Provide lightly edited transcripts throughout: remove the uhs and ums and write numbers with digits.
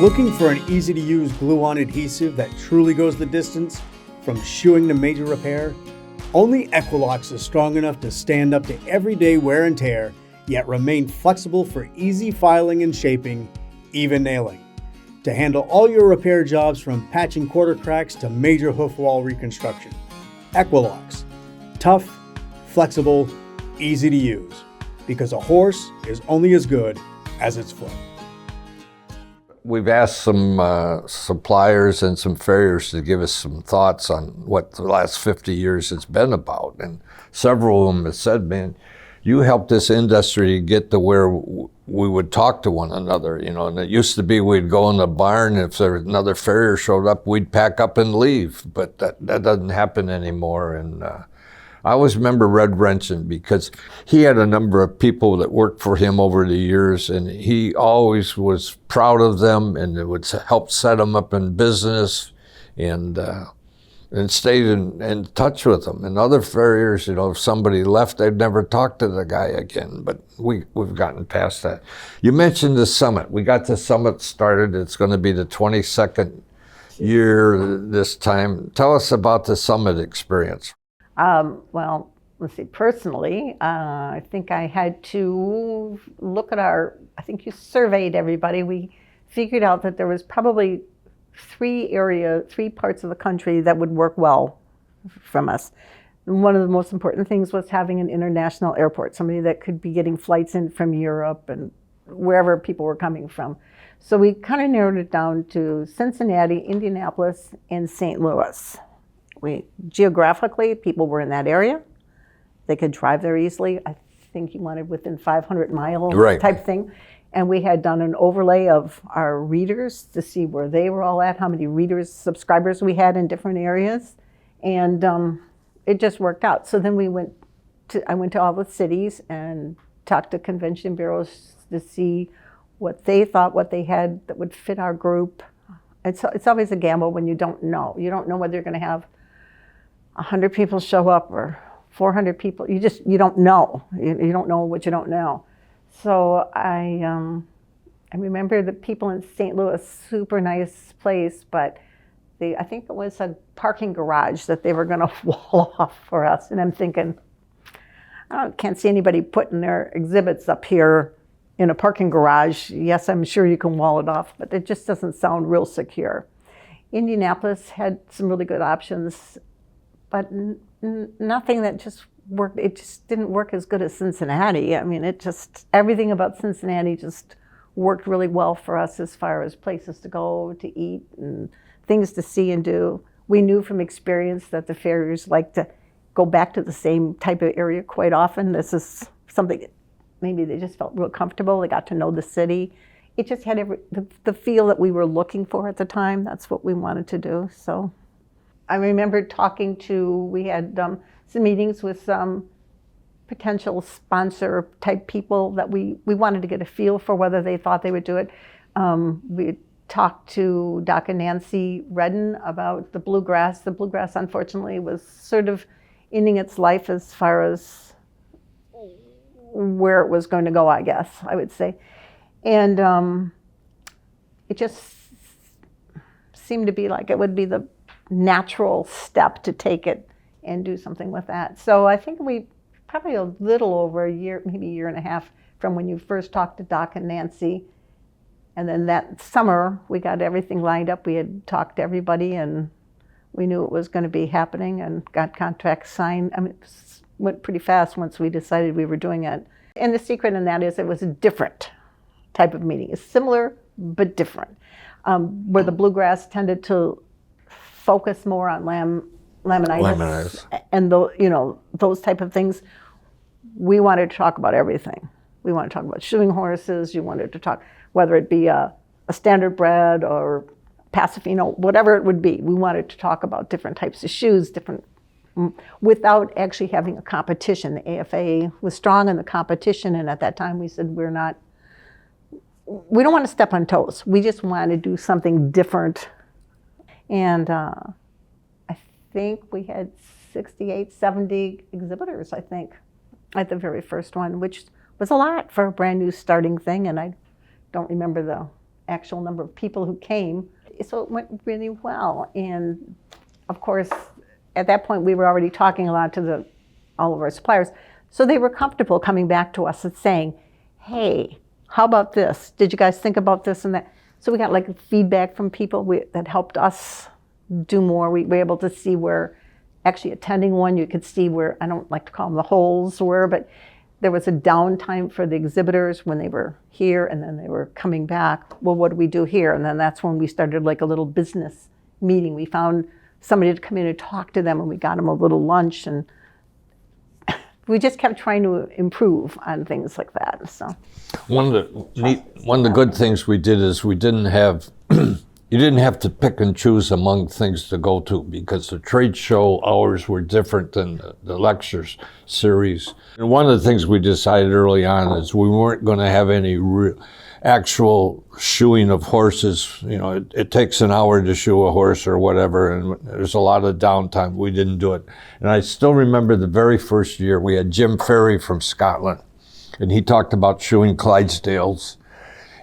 Looking for an easy-to-use glue-on adhesive that truly goes the distance, from shoeing to major repair? Only Equilux is strong enough to stand up to everyday wear and tear, yet remain flexible for easy filing and shaping, even nailing. To handle all your repair jobs from patching quarter cracks to major hoof wall reconstruction. Equilux. Tough, flexible, easy to use. Because a horse is only as good as its foot. We've asked some suppliers and some farriers to give us some thoughts on what the last 50 years has been about. And several of them have said, man, you helped this industry get to where we would talk to one another, you know, and it used to be we'd go in the barn, and if there was another farrier showed up, we'd pack up and leave, but that doesn't happen anymore. And I always remember Red Wrenching because he had a number of people that worked for him over the years, and he always was proud of them, and it would help set them up in business, and stayed in touch with them. And other farriers, you know, if somebody left, they'd never talk to the guy again, but we've gotten past that. You mentioned the summit. We got the summit started. It's going to be the 22nd year this time. Tell us about the summit experience. Well, let's see, personally, I think I had to look at I think you surveyed everybody. We figured out that there was probably three parts of the country that would work well from us. And one of the most important things was having an international airport, somebody that could be getting flights in from Europe and wherever people were coming from. So we kind of narrowed it down to Cincinnati, Indianapolis, and St. Louis. Geographically, people were in that area. They could drive there easily. I think you wanted within 500-mile type thing. And we had done an overlay of our readers to see where they were all at, how many subscribers we had in different areas. And it just worked out. So then I went to all the cities and talked to convention bureaus to see what they thought, what they had that would fit our group. It's always a gamble when you don't know. You don't know whether you're going to have 100 people show up or 400 people. You don't know. You don't know what you don't know. So I remember the people in St. Louis, super nice place, but I think it was a parking garage that they were going to wall off for us. And I'm thinking, I can't see anybody putting their exhibits up here in a parking garage. Yes, I'm sure you can wall it off, but it just doesn't sound real secure. Indianapolis had some really good options, but nothing that just worked. It just didn't work as good as Cincinnati. I mean, everything about Cincinnati just worked really well for us as far as places to go, to eat, and things to see and do. We knew from experience that the farriers like to go back to the same type of area quite often. This is something that maybe they just felt real comfortable. They got to know the city. It just had the feel that we were looking for at the time. That's what we wanted to do. So I remember we had some meetings with some potential sponsor type people that we wanted to get a feel for whether they thought they would do it. We talked to Doc and Nancy Redden about the bluegrass. The bluegrass, unfortunately, was sort of ending its life as far as where it was going to go, I guess, I would say. And it just seemed to be like it would be the natural step to take it and do something with that. So I think we probably a little over a year, maybe a year and a half from when you first talked to Doc and Nancy. And then that summer, we got everything lined up. We had talked to everybody, and we knew it was going to be happening and got contracts signed. I mean, it went pretty fast once we decided we were doing it. And the secret in that is it was a different type of meeting. It's similar, but different. Where the bluegrass tended to focus more on laminitis and those type of things. We wanted to talk about everything. We wanted to talk about shoeing horses. You wanted to talk whether it be a standard bred or Pasifino, whatever it would be. We wanted to talk about different types of shoes, without actually having a competition. The AFA was strong in the competition, and at that time we said we don't want to step on toes. We just want to do something different. And I think we had 68, 70 exhibitors, I think, at the very first one, which was a lot for a brand new starting thing. And I don't remember the actual number of people who came. So it went really well. And of course, at that point, we were already talking a lot to all of our suppliers. So they were comfortable coming back to us and saying, hey, how about this? Did you guys think about this and that? So we got like feedback from people that helped us do more. We were able to see where, actually attending one, you could see where, I don't like to call them the holes were, but there was a downtime for the exhibitors when they were here and then they were coming back. Well, what do we do here? And then that's when we started like a little business meeting. We found somebody to come in and talk to them, and we got them a little lunch, and we just kept trying to improve on things like that. So one of the good things we did is we didn't have you didn't have to pick and choose among things to go to, because the trade show hours were different than the lectures series. And one of the things we decided early on is we weren't going to have any actual shoeing of horses. You know, it takes an hour to shoe a horse or whatever, and there's a lot of downtime. We didn't do it. And I still remember the very first year we had Jim Ferry from Scotland, and he talked about shoeing Clydesdales.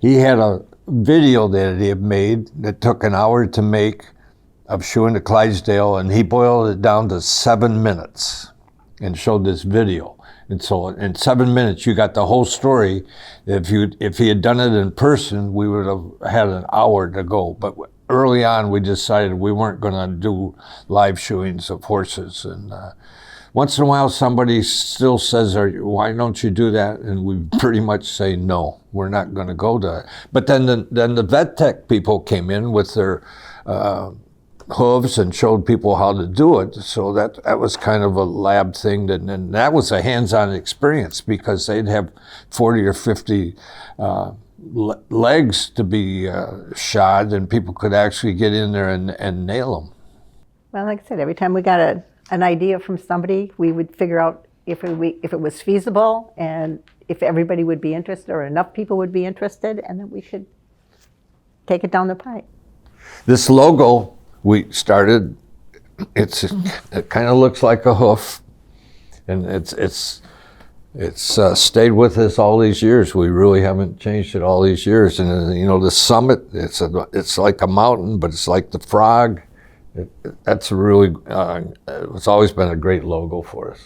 He had a video that he had made that took an hour to make of shoeing a Clydesdale, and he boiled it down to 7 minutes and showed this video. And so in 7 minutes, you got the whole story. If he had done it in person, we would have had an hour to go. But early on, we decided we weren't going to do live shoeings of horses. And once in a while, somebody still says, why don't you do that? And we pretty much say, no, we're not going to go to it. But then the vet tech people came in with their hooves and showed people how to do it. So that was kind of a lab thing. And that was a hands-on experience, because they'd have 40 or 50 legs to be shod, and people could actually get in there and nail them. Well, like I said, every time we got an idea from somebody, we would figure out if it was feasible and if everybody would be interested or enough people would be interested, and then we should take it down the pipe. This logo we started, it kind of looks like a hoof, and it's stayed with us all these years. We really haven't changed it all these years. And you know, the summit, it's like a mountain, but it's like the frog. That's really, it's always been a great logo for us.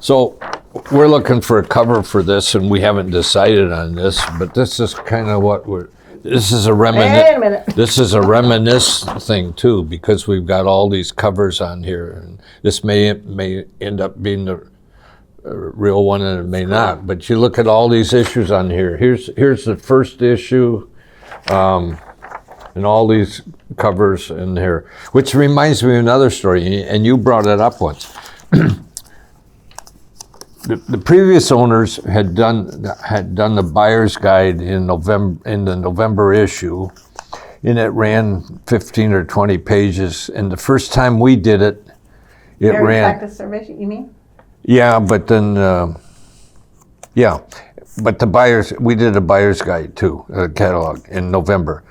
So we're looking for a cover for this, and we haven't decided on this, but this is kind of what this is a Wait a minute. This is a reminisce thing too, because we've got all these covers on here, and this may end up being the real one, and it may not. But you look at all these issues on here. Here's the first issue, and all these covers in here, which reminds me of another story, and you brought it up once. The previous owners had done the buyer's guide in the November issue, and it ran 15 or 20 pages. And the first time we did it, Very ran. practice survey, you mean? Yeah, but then we did a buyer's guide too, a catalog in November.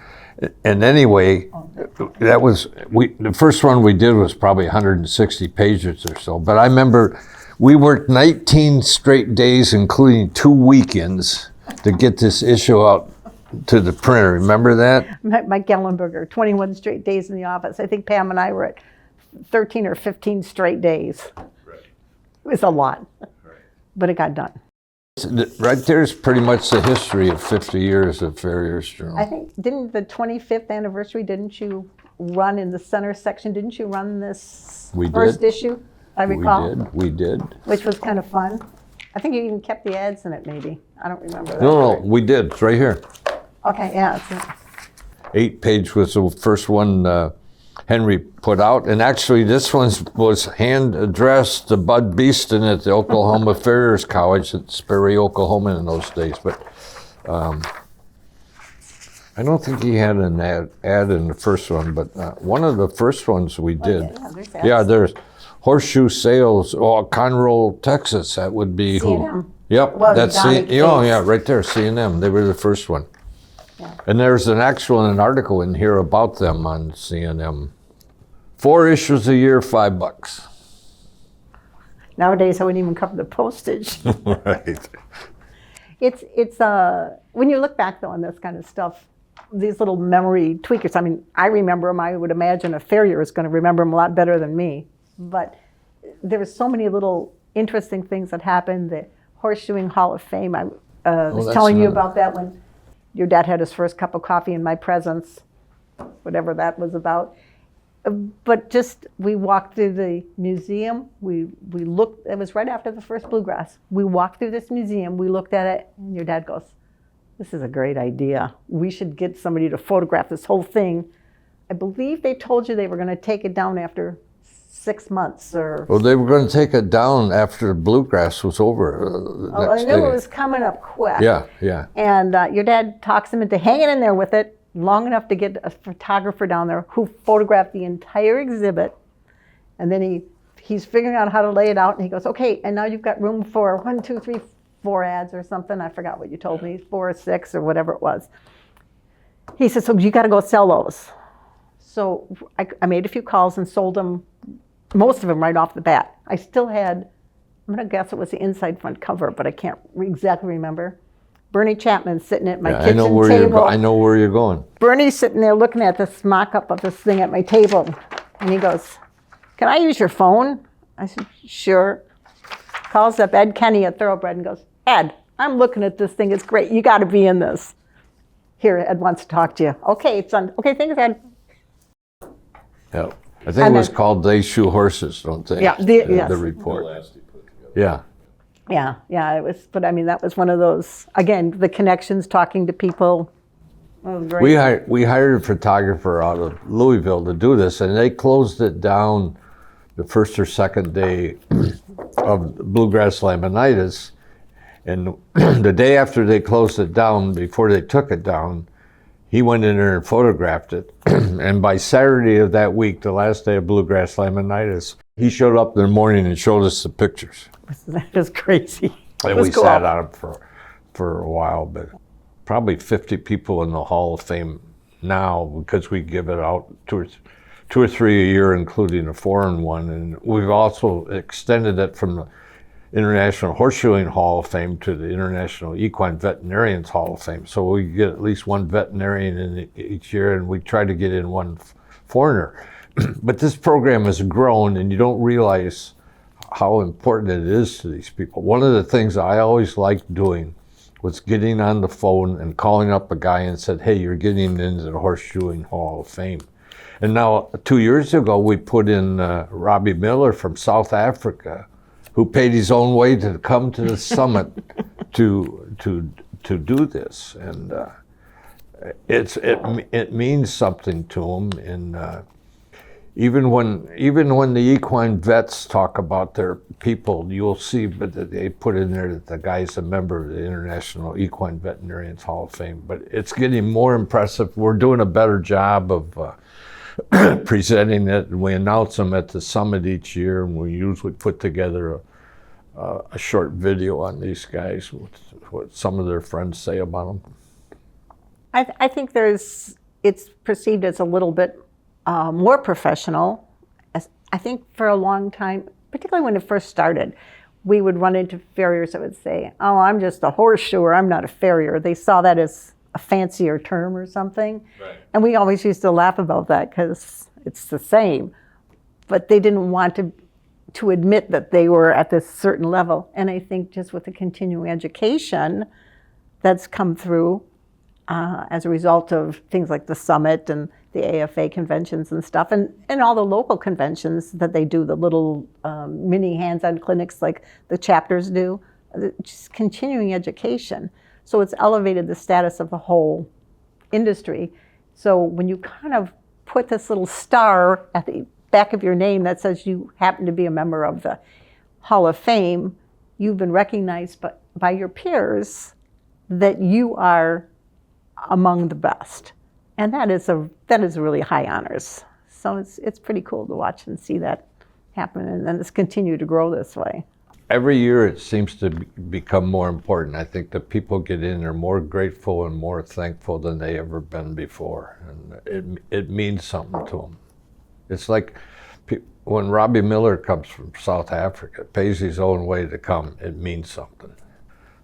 And anyway, the first one we did was probably 160 pages or so. But I remember we worked 19 straight days, including 2 weekends, to get this issue out to the printer. Remember that? Mike Gellenberger, 21 straight days in the office. I think Pam and I were at 13 or 15 straight days. Right. It was a lot, Right. but it got done. Right there's pretty much the history of 50 years of Farriers Journal. I think, didn't the 25th anniversary, didn't you run in the center section? Didn't you run this first issue? I recall. We did. Which was kind of fun. I think you even kept the ads in it, maybe. I don't remember that. No, we did. It's right here. Okay, yeah. It's 8-page was the first one Henry put out. And actually, this one was hand addressed to Bud Beeston at the Oklahoma Farriers College at Sperry, Oklahoma in those days. But I don't think he had an ad in the first one, but one of the first ones we did. yeah, there's Horseshoe Sales, Conroe, Texas. That would be who? C&M. Yep, Well, that's right there, C&M. They were the first one. Yeah. And there's an article in here about them on C&M. 4 issues a year, $5. Nowadays, I wouldn't even cover the postage. Right. It's when you look back though on this kind of stuff, these little memory tweakers. I mean, I remember them. I would imagine a Farrier is going to remember them a lot better than me. But there were so many little interesting things that happened. The Horseshoeing Hall of Fame, I was telling you about that when your dad had his first cup of coffee in my presence, whatever that was about. But just, we walked through the museum, we looked, it was right after the first bluegrass. We walked through this museum, we looked at it, and your dad goes, "This is a great idea. We should get somebody to photograph this whole thing." I believe they told you they were going to take it down after 6 months or... Well, they were going to take it down after bluegrass was over. I knew it was coming up quick. Yeah. And your dad talks him into hanging in there with it long enough to get a photographer down there who photographed the entire exhibit. And then he's figuring out how to lay it out, and he goes, "Okay, and now you've got room for 1, 2, 3, 4 ads or something." I forgot what you told me, 4 or 6 or whatever it was. He said, "So you got to go sell those." So I made a few calls and sold them, most of them right off the bat. I still had, I'm going to guess it was the inside front cover, but I can't exactly remember. Bernie Chapman sitting at my kitchen table. I know where you're going. Bernie's sitting there looking at this mock-up of this thing at my table, and he goes, "Can I use your phone?" I said, "Sure." Calls up Ed Kenny at Thoroughbred and goes, "Ed, I'm looking at this thing. It's great. You got to be in this. Here, Ed wants to talk to you." "Okay, it's on. Okay, thanks, Ed." Yeah. I think it was called They Shoe Horses, don't they? Yeah, yes. The report. Yeah. Yeah, it was, but I mean, that was one of those, again, the connections, talking to people. It was great. We hired a photographer out of Louisville to do this, and they closed it down the first or second day of Bluegrass Laminitis. And the day after they closed it down, before they took it down, he went in there and photographed it. And by Saturday of that week, the last day of Bluegrass Laminitis, he showed up in the morning and showed us the pictures. That was crazy. And we sat on it for a while, but probably 50 people in the Hall of Fame now, because we give it out two or three a year, including a foreign one. And we've also extended it from the International Horseshoeing Hall of Fame to the International Equine Veterinarians Hall of Fame. So we get at least one veterinarian in each year, and we try to get in one foreigner. But this program has grown, and you don't realize how important it is to these people. One of the things I always liked doing was getting on the phone and calling up a guy and said, "Hey, you're getting into the Horseshoeing Hall of Fame." And now, 2 years ago, we put in Robbie Miller from South Africa, who paid his own way to come to the summit to do this, and it means something to him. And even when the equine vets talk about their people, you'll see that they put in there that the guy's a member of the International Equine Veterinarians Hall of Fame. But it's getting more impressive. We're doing a better job of presenting it, and we announce them at the summit each year, and we usually put together a short video on these guys, what some of their friends say about them. I think it's perceived as a little bit more professional. I think for a long time, particularly when it first started, we would run into farriers that would say, "Oh, I'm just a horseshoer, I'm not a farrier." They saw that as a fancier term or something. Right. And we always used to laugh about that because it's the same. But they didn't want to admit that they were at this certain level. And I think just with the continuing education that's come through as a result of things like the summit and the AFA conventions and stuff, and all the local conventions that they do, the little mini hands-on clinics like the chapters do, just continuing education. So it's elevated the status of the whole industry. So when you kind of put this little star at the back of your name that says you happen to be a member of the Hall of Fame, you've been recognized by your peers that you are among the best. And that is really high honors. So it's pretty cool to watch and see that happen, and then it's continued to grow this way. Every year it seems to become more important. I think the people get in there more grateful and more thankful than they ever been before. And it means something to them. It's like when Robbie Miller comes from South Africa, pays his own way to come, it means something.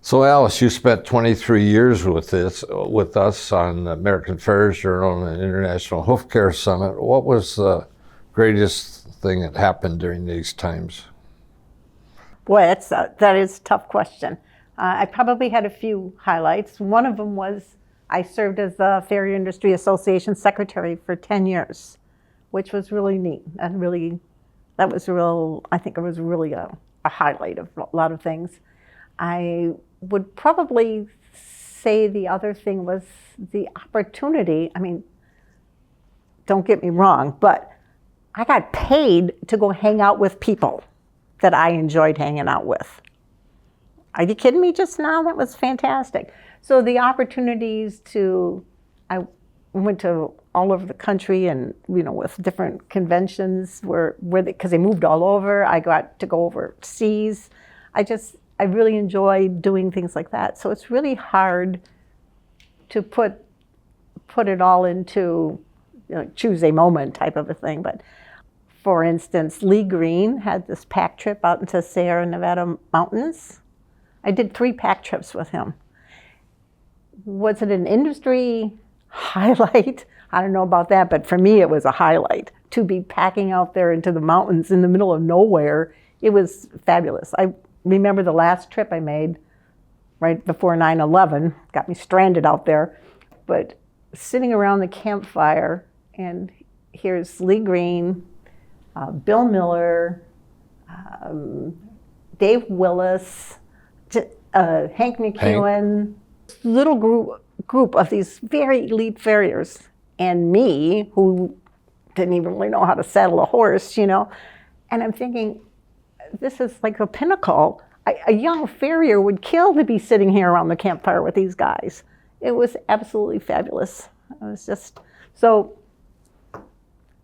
So Alice, you spent 23 years with us on the American Farriers Journal and the International Hoof Care Summit. What was the greatest thing that happened during these times? Boy, that is a tough question. I probably had a few highlights. One of them was I served as the Farrier Industry Association secretary for 10 years, which was really neat. And really, I think it was really a highlight of a lot of things. I would probably say the other thing was the opportunity. I mean, don't get me wrong, but I got paid to go hang out with people that I enjoyed hanging out with. Are you kidding me just now? That was fantastic. So the opportunities I went to all over the country and, with different conventions because they moved all over. I got to go overseas. I really enjoy doing things like that. So it's really hard to put it all into, choose a moment type of a thing. But for instance, Lee Green had this pack trip out into Sierra Nevada mountains. I did 3 pack trips with him. Was it an industry highlight? I don't know about that, but for me it was a highlight. To be packing out there into the mountains in the middle of nowhere, it was fabulous. I remember the last trip I made right before 9/11, got me stranded out there, but sitting around the campfire, and here's Lee Green, Bill Miller, Dave Willis, Hank McEwen, little group of these very elite farriers, and me, who didn't even really know how to saddle a horse, And I'm thinking, this is like a pinnacle. A young farrier would kill to be sitting here around the campfire with these guys. It was absolutely fabulous. It was just, so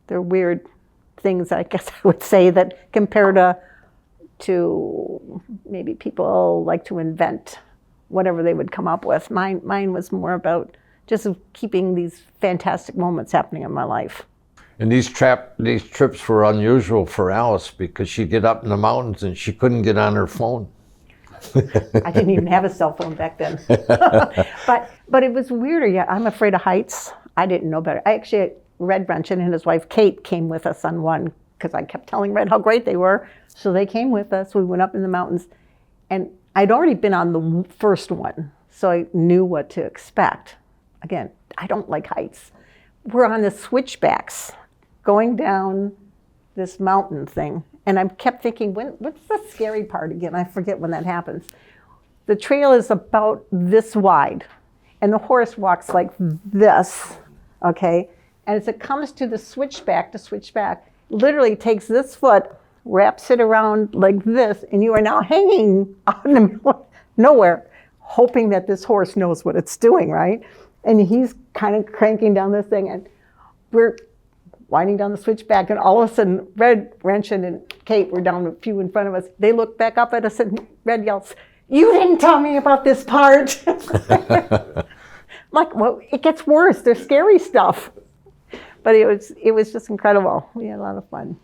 they're weird things, I guess I would say, that compared to maybe people like to invent whatever they would come up with. Mine was more about just keeping these fantastic moments happening in my life. And these trips were unusual for Alice because she'd get up in the mountains and she couldn't get on her phone. I didn't even have a cell phone back then. but it was weirder. Yeah, I'm afraid of heights. I didn't know better. Red Wrenchen and his wife Kate came with us on one because I kept telling Red how great they were. So they came with us. We went up in the mountains. And I'd already been on the first one, so I knew what to expect. Again, I don't like heights. We're on the switchbacks going down this mountain thing. And I kept thinking, what's the scary part again? I forget when that happens. The trail is about this wide, and the horse walks like this, okay? And as it comes to the switchback, literally takes this foot, wraps it around like this, and you are now hanging out in the middle of nowhere, hoping that this horse knows what it's doing, right? And he's kind of cranking down this thing, and we're winding down the switchback, and all of a sudden, Red Wrenchen and Kate were down a few in front of us. They look back up at us, and Red yells, "You didn't tell me about this part." I'm like, well, it gets worse. There's scary stuff. But it was just incredible. We had a lot of fun.